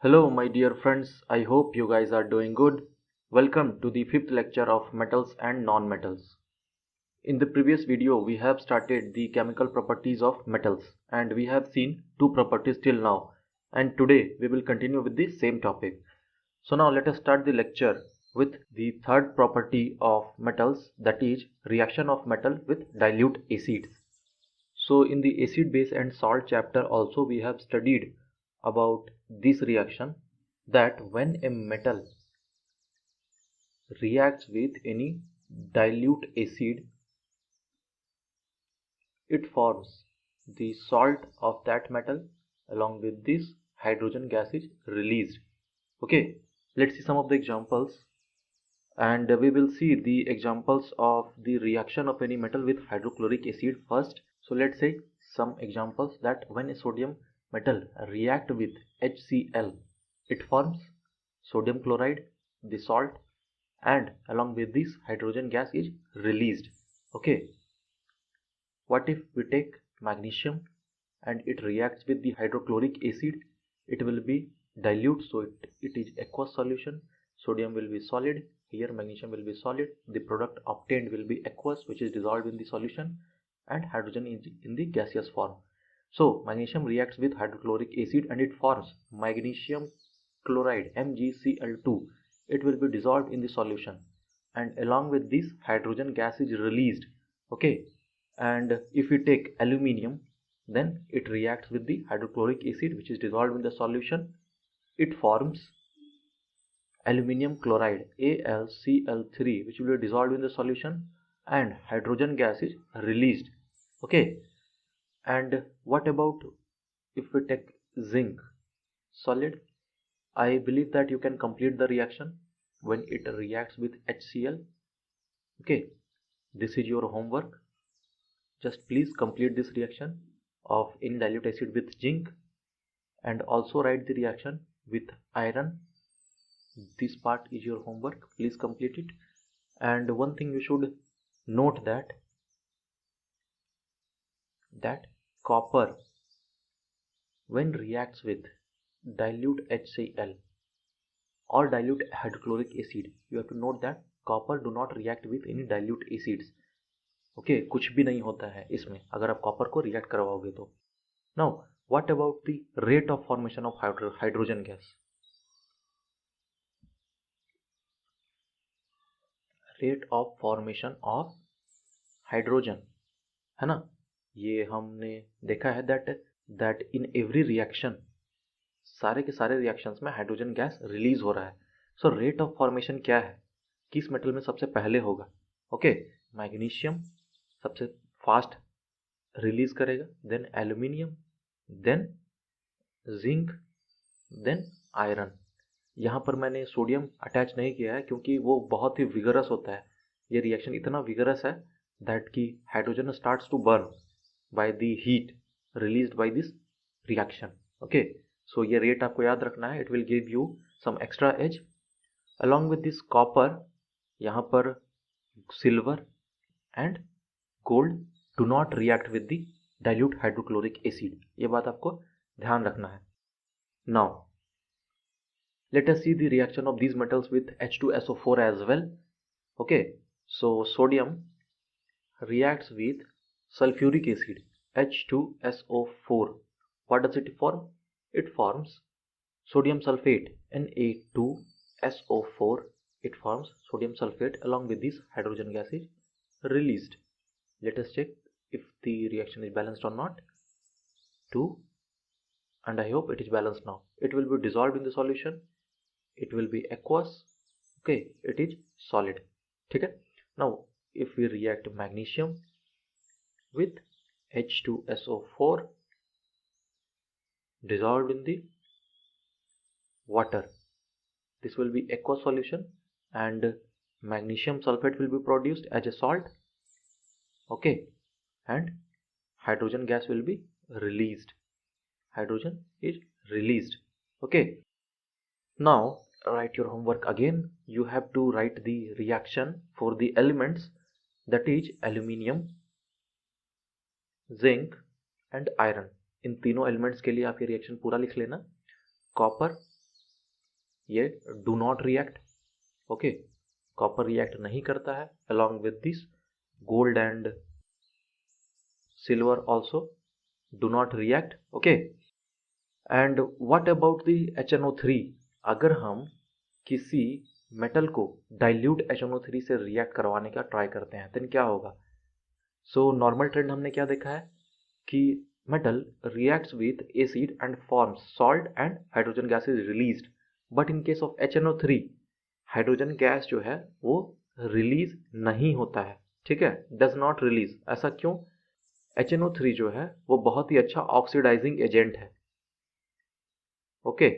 Hello, my dear friends. I hope you guys are doing good. Welcome to the fifth lecture of metals and non-metals. In the previous video, we have started the chemical properties of metals and we have seen two properties till now. And today we will continue with the same topic. So now let us start the lecture with the third property of metals, that is reaction of metal with dilute acids. So in the acid, base and salt chapter also we have studied about this reaction, that when a metal reacts with any dilute acid, it forms the salt of that metal. Along with this, hydrogen gas is released. Okay, let's see some of the examples, and we will see the examples of the reaction of any metal with hydrochloric acid first. So let's say some examples, that when a sodium metal react with HCl, it forms sodium chloride, the salt, and along with this hydrogen gas is released. Okay, what if we take magnesium and it reacts with the hydrochloric acid? It will be dilute, so it is aqueous solution. Sodium will be solid, here magnesium will be solid. The product obtained will be aqueous, which is dissolved in the solution, and hydrogen is in the gaseous form. So magnesium reacts with hydrochloric acid and it forms magnesium chloride, MgCl2. It will be dissolved in the solution, and along with this hydrogen gas is released. Okay, and if we take aluminium, then it reacts with the hydrochloric acid, which is dissolved in the solution. It forms aluminium chloride, AlCl3, which will be dissolved in the solution, and hydrogen gas is released. Okay, and what about if we take zinc solid? I believe that you can complete the reaction when it reacts with HCl. Okay, this is your homework. Just please complete this reaction of any dilute acid with zinc, and also write the reaction with iron. This part is your homework, please complete it. And one thing you should note, that copper, when reacts with dilute HCl or dilute hydrochloric acid, you have to note that copper do not react with any dilute acids. Okay, कुछ भी नहीं होता है इसमें अगर आप copper को react करवाओगे तो. Now what about the rate of formation of hydrogen gas? Rate of formation of hydrogen, है ना, ये हमने देखा है दैट इन एवरी रिएक्शन, सारे के सारे रिएक्शंस में हाइड्रोजन गैस रिलीज हो रहा है. सो रेट ऑफ फॉर्मेशन क्या है, किस मेटल में सबसे पहले होगा? ओके, मैग्नीशियम सबसे फास्ट रिलीज करेगा, then aluminium, then zinc, then iron. यहाँ पर मैंने सोडियम अटैच नहीं किया है क्योंकि वो बहुत ही विगरस होता है. ये रिएक्शन इतना विगरस है दैट कि hydrogen starts to burn by the heat released by this reaction. Okay, so ये रेट आपको याद रखना है. It will give you some extra edge. Along with this copper, यहाँ पर silver and gold do not react with the dilute hydrochloric acid. ये बात आपको ध्यान रखना है. Now let us see the reaction of these metals with H2SO4 as well. Okay, so sodium reacts with sulfuric acid, H2SO4. What does it form? It forms sodium sulfate, Na2SO4. It forms sodium sulfate. Along with this, hydrogen gas is released. Let us check if the reaction is balanced or not. 2, and I hope it is balanced now. It will be dissolved in the solution. It will be aqueous. Okay, it is solid. ठीक है. Now if we react magnesium with H2SO4 dissolved in the water, this will be aqueous solution and magnesium sulfate will be produced as a salt. Okay, and hydrogen gas will be released. Hydrogen is released. Okay, now write your homework again. You have to write the reaction for the elements, that is aluminium, zinc and iron. इन तीनों elements के लिए आप ये reaction पूरा लिख लेना. Copper ये do not react, okay, copper react नहीं करता है along with this gold and silver also do not react, okay. And what about the HNO3? अगर हम किसी मेटल को डाइल्यूट HNO3 से रिएक्ट करवाने का ट्राई करते हैं देन क्या होगा? सो नॉर्मल ट्रेंड हमने क्या देखा है कि metal reacts with acid and forms salt and hydrogen gas is released, but in case of HNO3 hydrogen gas जो है वो रिलीज नहीं होता है, ठीक है, डज नॉट रिलीज। ऐसा क्यों? HNO3 जो है वो बहुत ही अच्छा ऑक्सीडाइजिंग एजेंट है, ओके,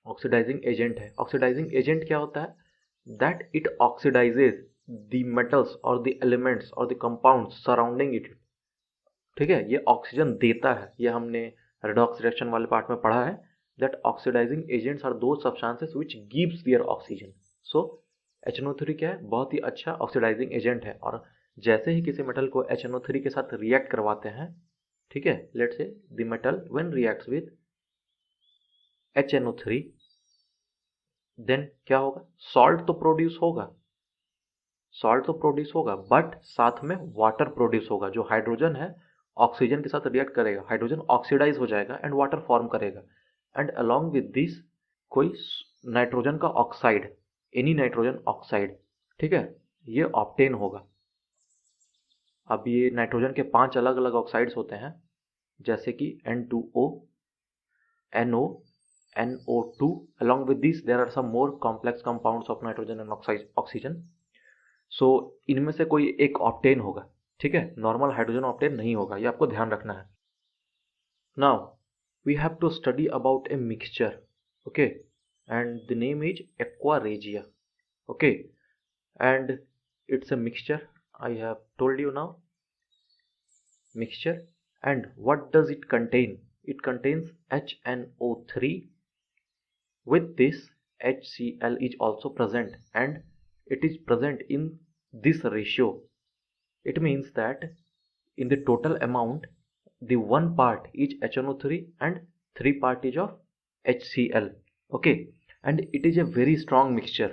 ऑक्सीडाइजिंग एजेंट है। ऑक्सीडाइजिंग एजेंट क्या होता है? That it oxidises the metals और द एलिमेंट्स और द कंपाउंड्स सराउंडिंग इट, ठीक है, ये ऑक्सीजन देता है। ये हमने रेडॉक्स रिएक्शन वाले पार्ट में पढ़ा है that oxidizing agents are those substances which gives their oxygen. So HNO3 क्या है? बहुत ही अच्छा ऑक्सीडाइजिंग एजेंट है। और जैसे ही किसी मेटल को HNO3 के साथ रिएक्ट करवाते हैं, ठीक है, let's say the metal when reacts with HNO3 then क्या होगा? सॉल्ट तो प्रोड्यूस होगा, सॉल्ट तो प्रोड्यूस होगा, बट साथ में वाटर प्रोड्यूस होगा। जो हाइड्रोजन है ऑक्सीजन के साथ रिएक्ट करेगा, हाइड्रोजन ऑक्सीडाइज हो जाएगा एंड वाटर फॉर्म करेगा, एंड अलॉन्ग विद दिस कोई नाइट्रोजन का ऑक्साइड, एनी नाइट्रोजन ऑक्साइड, ठीक है, ये ऑब्टेन होगा। अब ये नाइट्रोजन के 5 अलग अलग ऑक्साइड्स होते हैं, जैसे कि N2O, NO, NO2, along with this there are some more complex compounds of nitrogen and oxygen. सो इनमें से कोई एक ऑब्टेन होगा, ठीक है, नॉर्मल हाइड्रोजन ऑब्टेन नहीं होगा, ये आपको ध्यान रखना है। Now we have to study about a mixture, okay, and the name is aqua regia, okay, and it's a mixture. I have told you now, mixture. And what does it contain? It contains HNO3. With this HCl is also present, and it is present in this ratio. It means that in the total amount the 1 part is HNO3 and 3 part is of HCl, okay, and it is a very strong mixture.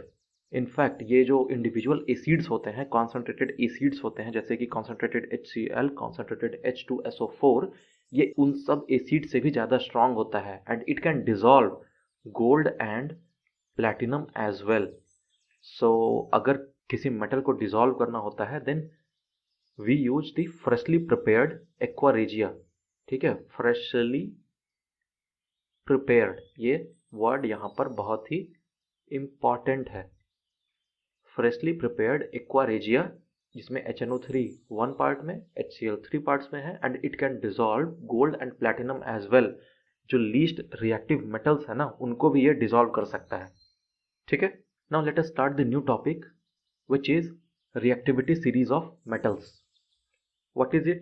In fact ये जो individual acids होते हैं, concentrated acids होते हैं, जैसे कि concentrated HCl, concentrated H2SO4, ये उन सब एसिड से भी ज़्यादा स्ट्रांग होता है, and it can dissolve gold and platinum as well. So अगर किसी मेटल को डिजॉल्व करना होता है then we use the freshly prepared aqua regia, ठीक है, फ्रेशली प्रिपेयर्ड, ये वर्ड यहाँ पर बहुत ही इम्पॉर्टेंट है। फ्रेशली प्रिपेयर्ड एक्वा रेजिया, जिसमें HNO3 1 पार्ट में, HCl 3 पार्ट्स में है, and it can dissolve gold and platinum as well. जो लीस्ट रिएक्टिव मेटल्स है ना, उनको भी ये डिजॉल्व कर सकता है, ठीक है। Now let us start the new topic which is reactivity series of metals. What is it?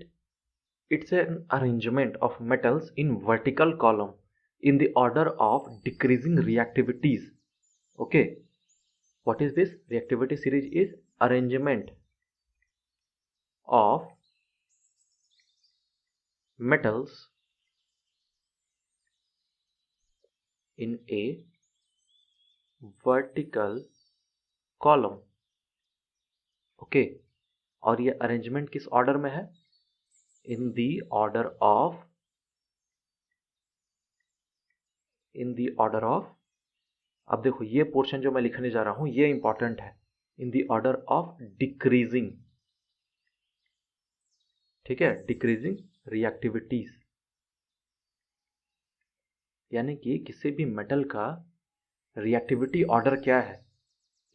It's an arrangement of metals in vertical column in the order of decreasing reactivities. Okay. What is this? Reactivity series is arrangement of metals in a vertical column. Okay. और ये arrangement किस order में है? इन दी order of अब देखो ये portion जो मैं लिखने जा रहा हूं ये इंपॉर्टेंट है, इन दी ऑर्डर ऑफ डिक्रीजिंग, ठीक है, डिक्रीजिंग रिएक्टिविटीज, यानी कि किसी भी मेटल का रिएक्टिविटी ऑर्डर क्या है,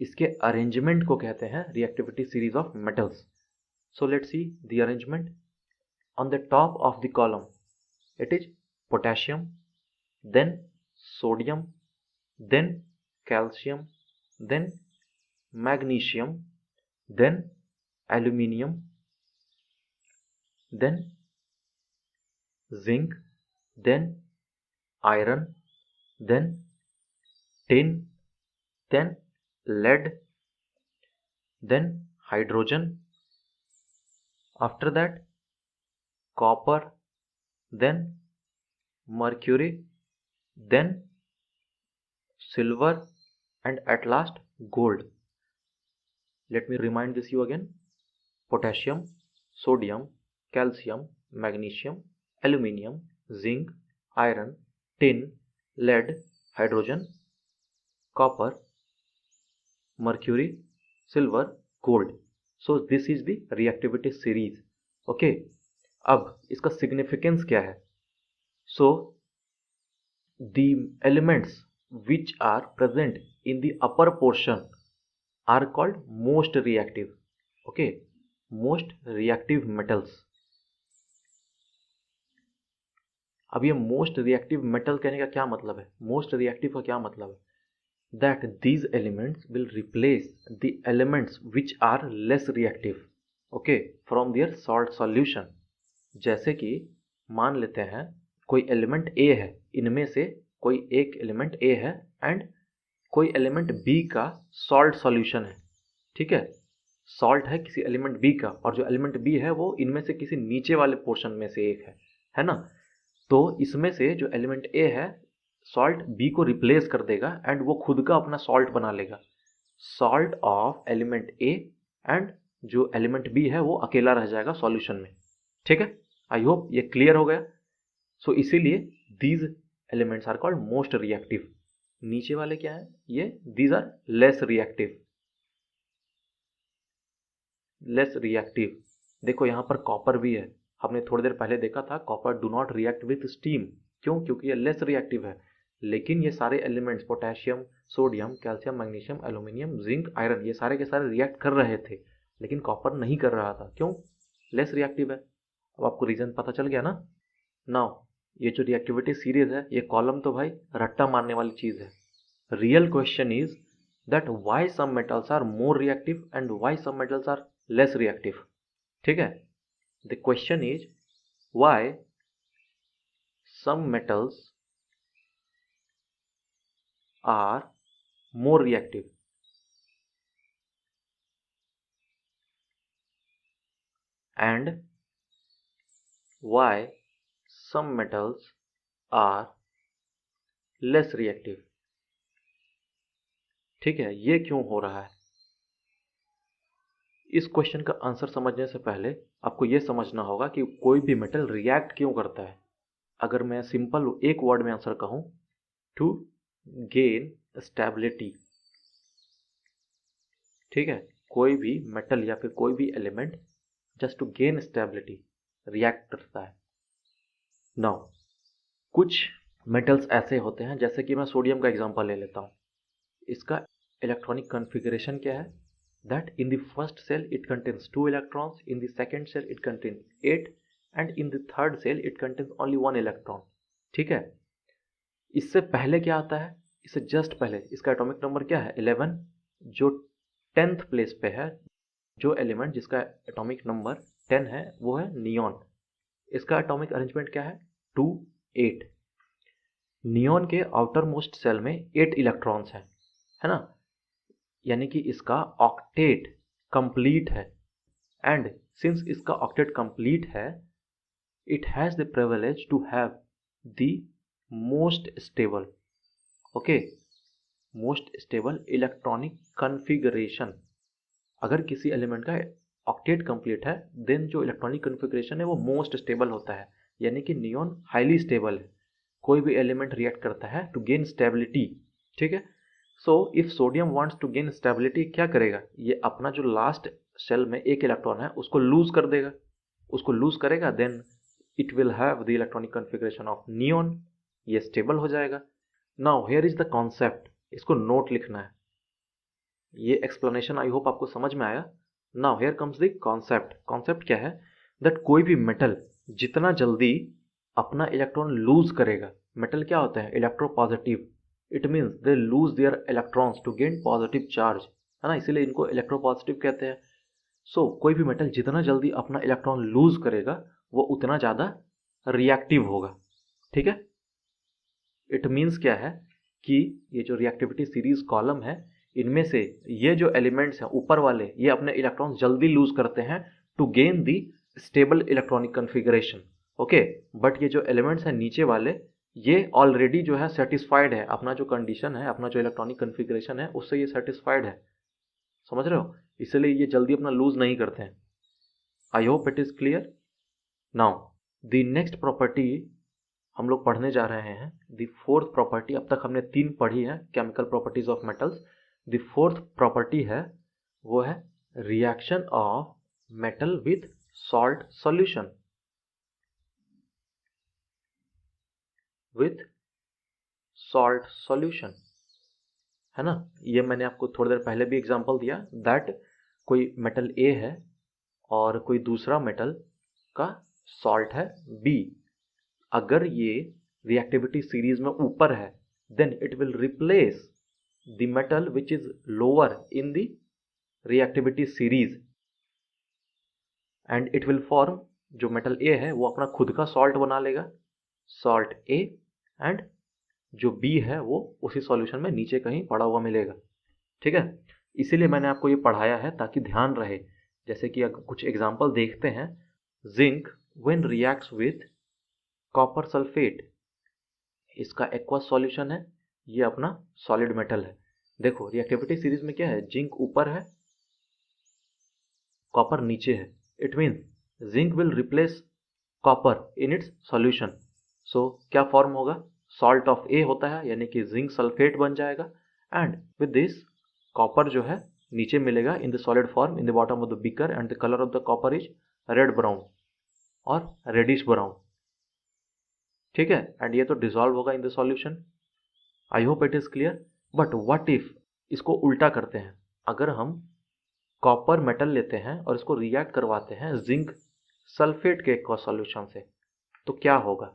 इसके अरेंजमेंट को कहते हैं reactivity series of metals. So let's see the arrangement. On the top of the column it is potassium, then sodium, then calcium, then magnesium, then aluminium, then zinc, then iron, then tin, then lead, then hydrogen, after that copper, then mercury, then silver, and at last gold. Let me remind this you again. Potassium, sodium, calcium, magnesium, aluminium, zinc, iron, tin, lead, hydrogen, copper, mercury, silver, gold. So this is the reactivity series. Okay, अब इसका significance क्या है? So the elements which are present in the upper portion are called most reactive. Okay, most reactive metals. अब ये most reactive metal कहने का क्या मतलब है? मोस्ट रिएक्टिव का क्या मतलब है? That these elements will replace the elements which are less reactive, okay, from their salt solution. जैसे कि मान लेते हैं कोई एलिमेंट A है, इनमें से कोई एक एलिमेंट A है एंड कोई एलिमेंट B का सॉल्ट सॉल्यूशन है, ठीक है, सॉल्ट है किसी एलिमेंट B का और जो एलिमेंट B है वो इनमें से किसी नीचे वाले पोर्शन में से एक है ना? तो इसमें से जो एलिमेंट A है सॉल्ट B को रिप्लेस कर देगा एंड वो खुद का अपना सॉल्ट बना लेगा, salt of element A, and जो एलिमेंट B है वो अकेला रह जाएगा सॉल्यूशन में, ठीक है? आई होप ये क्लियर हो गया. सो इसीलिए these elements are called most reactive. नीचे वाले क्या है? ये these are less reactive. Less reactive. देखो यहाँ पर कॉपर भी है, हमने थोड़ी देर पहले देखा था copper do not react with steam. क्यों? क्योंकि ये लेस रिएक्टिव है. लेकिन ये सारे elements potassium, sodium, calcium, magnesium, aluminium, zinc, iron, ये सारे के सारे रिएक्ट कर रहे थे, लेकिन कॉपर नहीं कर रहा था. क्यों? लेस रिएक्टिव है. अब आपको रीजन पता चल गया ना? नाउ ये जो रिएक्टिविटी सीरीज है, ये कॉलम तो भाई रट्टा मारने वाली चीज है. Real question is that why some metals are more reactive and why some metals are less reactive. ठीक है? The question is why some metals are more reactive and why some metals are less reactive. ठीक है, ये क्यों हो रहा है? इस क्वेश्चन का आंसर समझने से पहले आपको यह समझना होगा कि कोई भी मेटल रिएक्ट क्यों करता है. अगर मैं सिंपल एक वर्ड में आंसर कहूं, टू गेन स्टेबिलिटी. ठीक है, कोई भी मेटल या फिर कोई भी element just to gain stability react करता है. नाउ कुछ मेटल्स ऐसे होते हैं, जैसे कि मैं सोडियम का एग्जांपल ले लेता हूं. इसका इलेक्ट्रॉनिक कॉन्फ़िगरेशन क्या है? That in the first cell it contains 2 electrons, in the second cell it contains 8, and in the third cell it contains only 1 electron. ठीक है? इससे पहले क्या आता है? इससे जस्ट पहले इसका एटॉमिक नंबर क्या है? 11. जो 10th प्लेस पे है, जो एलिमेंट जिसका एटॉमिक नंबर 10 है, वो है नियॉन. इसका एटॉमिक अरेंजमेंट क्या है? 2, 8. नियॉन के आउटर मोस्ट सेल में 8 इलेक्ट्रॉन्स हैं, है ना? यानी कि इसका ऑक्टेट कंप्लीट है. एंड सिंस इसका ऑक्टेट कंप्लीट है, it has the privilege to have the most stable, okay, most stable electronic configuration. अगर किसी एलिमेंट का ऑक्टेट कंप्लीट है, देन जो इलेक्ट्रॉनिक कॉन्फ़िगरेशन है वो मोस्ट स्टेबल होता है. यानी कि नियॉन हाईली स्टेबल है. कोई भी एलिमेंट रिएक्ट करता है टू गेन स्टेबिलिटी. ठीक है? So if sodium wants to gain stability, क्या करेगा? ये अपना जो लास्ट शेल में एक इलेक्ट्रॉन है उसको लूज कर देगा. उसको लूज करेगा, then it will have the electronic configuration of neon. ये स्टेबल हो जाएगा. Now here is the concept. इसको नोट लिखना है. ये एक्सप्लेनेशन आई होप आपको समझ में आया. Now here comes the concept. Concept क्या है? दैट कोई भी मेटल जितना जल्दी अपना इलेक्ट्रॉन लूज करेगा, मेटल क्या होता है? Electropositive. It means they lose their electrons to gain positive charge, है ना? इसीलिए इनको इलेक्ट्रोपॉजिटिव कहते हैं. सो कोई भी मेटल जितना जल्दी अपना इलेक्ट्रॉन लूज करेगा, वो उतना ज़्यादा रिएक्टिव होगा. ठीक है? इट मीन्स क्या है कि ये जो रिएक्टिविटी सीरीज कॉलम है, इनमें से ये जो एलिमेंट्स हैं ऊपर वाले, ये अपने इलेक्ट्रॉन जल्दी लूज करते हैं to gain the stable electronic configuration. Okay, but ये जो एलिमेंट्स हैं नीचे वाले, ये ऑलरेडी जो है सेटिस्फाइड है, अपना जो कंडीशन है, अपना जो इलेक्ट्रॉनिक कन्फिग्रेशन है उससे ये सेटिस्फाइड है, समझ रहे हो, इसलिए ये जल्दी अपना लूज नहीं करते हैं। I hope it is clear. Now the next property हम लोग पढ़ने जा रहे हैं, द फोर्थ प्रॉपर्टी। अब तक हमने 3 पढ़ी है chemical properties of metals. The fourth property है वो है reaction of metal with salt solution, with salt solution, है ना। ये मैंने आपको थोड़ी देर पहले भी एग्जांपल दिया दैट कोई मेटल ए है और कोई दूसरा मेटल का सॉल्ट है बी। अगर ये रिएक्टिविटी सीरीज में ऊपर है then it will replace the metal which is lower in the reactivity series and it will form, जो मेटल ए है वो अपना खुद का सॉल्ट बना लेगा, सॉल्ट ए, एंड जो बी है वो उसी सॉल्यूशन में नीचे कहीं पड़ा हुआ मिलेगा, ठीक है। इसीलिए मैंने आपको ये पढ़ाया है ताकि ध्यान रहे। जैसे कि अगर कुछ एग्जांपल देखते हैं, zinc when reacts with copper sulphate, इसका एक्वस सॉल्यूशन है, ये अपना सॉलिड मेटल है। देखो रिएक्टिविटी सीरीज में क्या है, जिंक ऊपर है, कॉपर नीचे है। It means zinc will replace copper in its solution. So क्या फॉर्म होगा, सॉल्ट ऑफ ए होता है, यानी कि जिंक सल्फेट बन जाएगा, एंड विद दिस कॉपर जो है नीचे मिलेगा in the solid form in the bottom of the beaker, and the colour of the copper is red brown और रेडिश ब्राउन, ठीक है। एंड ये तो डिसॉल्व होगा in the solution. I hope it is clear. But what if इसको उल्टा करते हैं, अगर हम कॉपर मेटल लेते हैं और इसको रिएक्ट करवाते हैं जिंक सल्फेट के एक्वस सॉल्यूशन से, तो क्या होगा,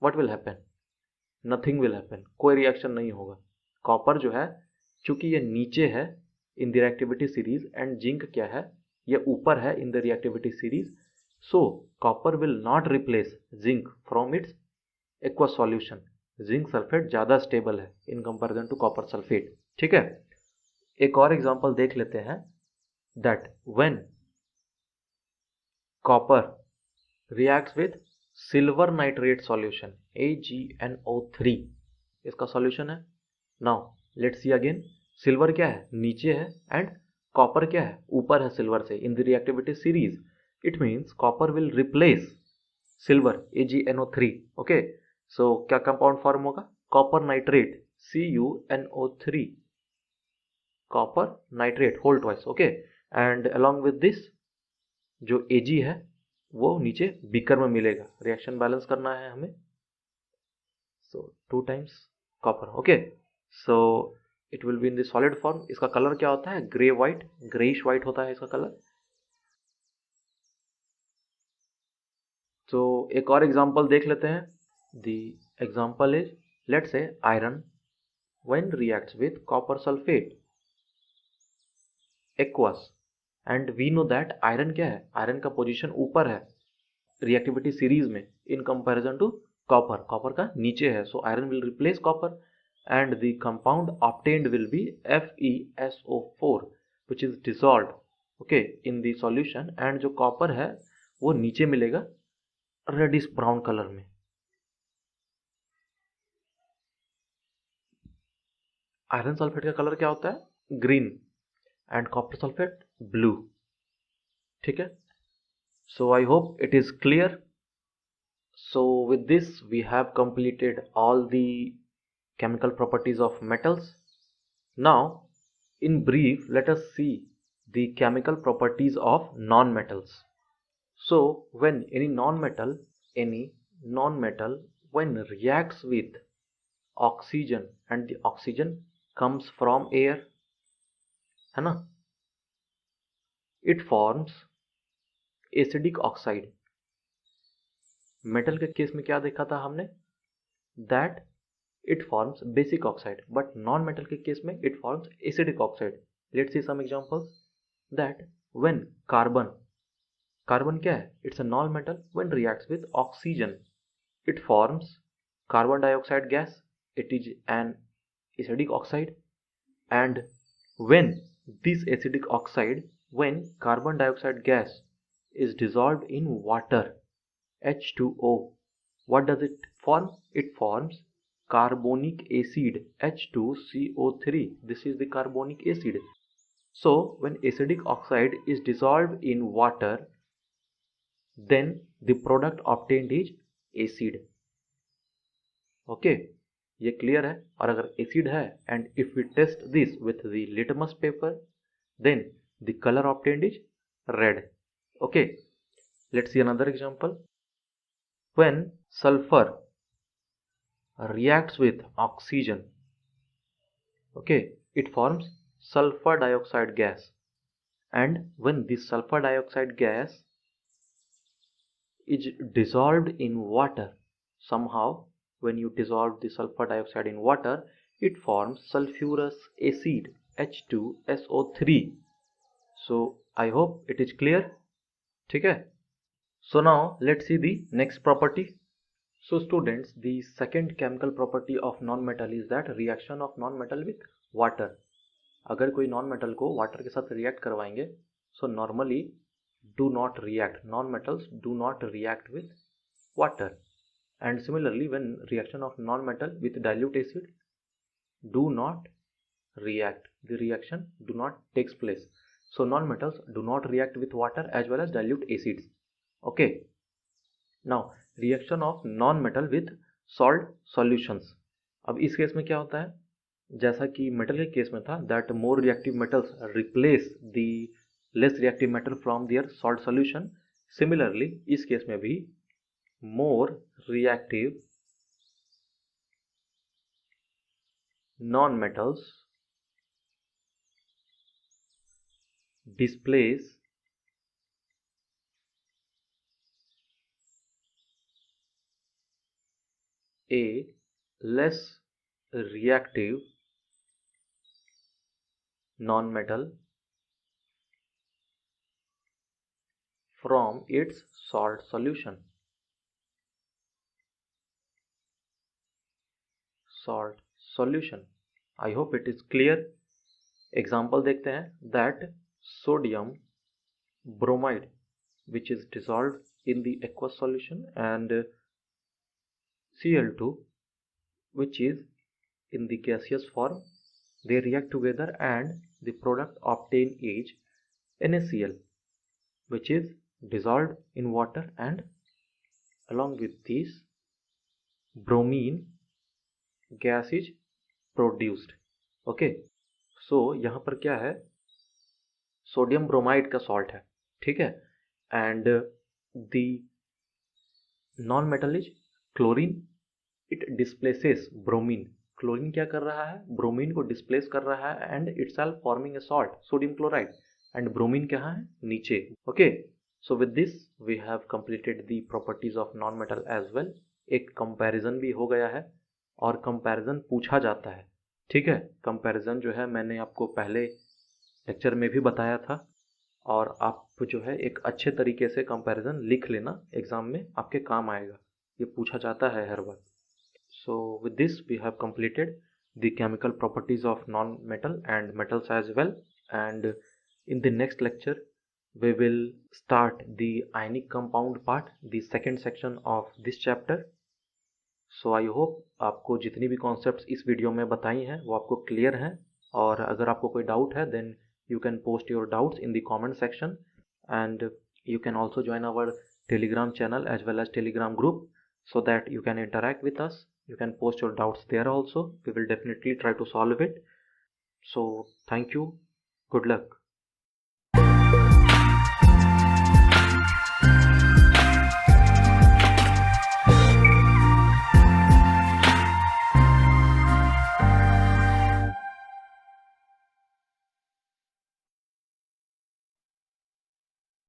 what will happen, nothing will happen, कोई रिएक्शन नहीं होगा। कॉपर जो है चूंकि ये नीचे है in the reactivity series and zinc क्या है, ये ऊपर है in the reactivity series, so copper will not replace zinc from its aqueous solution. Zinc sulphate ज़्यादा स्टेबल है in comparison to copper sulphate, ठीक है। एक और एग्जांपल देख लेते हैं, that when copper reacts with silver nitrate solution AgNO3, इसका सॉल्यूशन है। Now let's see again, silver क्या है, नीचे है, एंड कॉपर क्या है, ऊपर है सिल्वर से in the reactivity series. It means copper will replace silver AgNO3, okay. So क्या कंपाउंड फॉर्म होगा, copper nitrate CuNO3, copper nitrate whole twice, okay. And along with this जो Ag है वो नीचे बीकर में मिलेगा, रिएक्शन बैलेंस करना है हमें, सो 2 times copper, okay. So it will be in the solid form. इसका कलर क्या होता है, ग्रे व्हाइट, ग्रेइश व्हाइट होता है इसका कलर। तो एक और एग्जांपल देख लेते हैं, the example is let's say iron when reacts with copper sulphate aqueous, and we know that iron क्या है, आयरन का पोजीशन ऊपर है रिएक्टिविटी सीरीज में in comparison to copper, copper का नीचे है, so iron will replace copper and the compound obtained will be FeSO4 which is dissolved, okay, in the solution, and जो कॉपर है वो नीचे मिलेगा रेडिश ब्राउन कलर में। आयरन सल्फेट का कलर क्या होता है, green, and copper sulphate blue, ठीक है। So I hope it is clear. So with this we have completed all the chemical properties of metals. Now in brief let us see the chemical properties of non-metals. So when any non-metal when reacts with oxygen, and the oxygen comes from air, है ना, it forms acidic oxide. Metal के case में क्या देखा था हमने, that it forms basic oxide, but non metal के case में it forms acidic oxide. Let's see some examples, that when carbon क्या है, it's a non metal, when reacts with oxygen it forms carbon dioxide gas, it is an acidic oxide, and when this acidic oxide, when carbon dioxide gas is dissolved in water H2O, what does it form? It forms carbonic acid H2CO3. This is the carbonic acid. So when acidic oxide is dissolved in water, then the product obtained is acid. Okay, ये clear है. और अगर acid है and if we test this with the litmus paper, then the color obtained is red. Okay, let's see another example. When sulfur reacts with oxygen, okay, it forms sulfur dioxide gas, and when this sulfur dioxide gas is dissolved in water, somehow when you dissolve the sulfur dioxide in water, it forms sulfurous acid H2SO3. So I hope it is clear. ठीक है. So now let's see the next property. So students, the second chemical property of non-metal is that reaction of non-metal with water. अगर कोई non-metal को water के साथ react करवाएंगे, so normally do not react. Non-metals do not react with water. And similarly, when reaction of non-metal with dilute acid do not react, the reaction do not takes place. So non-metals do not react with water as well as dilute acids. Okay. Now reaction of non-metal with salt solutions. अब इस case में क्या होता है, जैसा कि metal के case में था, that more reactive metals replace the less reactive metal from their salt solution. Similarly, इस केस में भी more reactive non-metals displace a less reactive non-metal from its salt solution. Salt solution. I hope it is clear. Example देखते हैं. That sodium bromide, which is dissolved in the aqueous solution, and Cl2, which is in the gaseous form, they react together and the product obtained is NaCl, which is dissolved in water, and along with this bromine gas is produced. Okay, so यहाँ पर क्या है, sodium bromide का salt है, ठीक है, and the non metal is chlorine. It displaces bromine. Chlorine क्या कर रहा है, ब्रोमीन को डिस्प्लेस कर रहा है and itself forming a salt sodium chloride, and bromine कहाँ है, नीचे. Okay, so with this we have completed the properties of non metal as well. एक कंपैरिजन भी हो गया है और कंपैरिजन पूछा जाता है, ठीक है. कंपैरिजन जो है मैंने आपको पहले लेक्चर में भी बताया था, और आप जो है एक अच्छे तरीके से कंपैरिजन लिख लेना, एग्जाम में आपके काम आएगा, ये पूछा जाता है हर बार. So with this we have completed the chemical properties of non-metal and metals as well, and in the next lecture we will start the ionic compound part, the second section of this chapter. So I hope आपको जितनी भी concepts इस video में बताई हैं वो आपको clear हैं, और अगर आपको कोई doubt है then you can post your doubts in the comment section, and you can also join our Telegram channel as well as Telegram group so that you can interact with us. You can post your doubts there also. We will definitely try to solve it. So thank you. Good luck.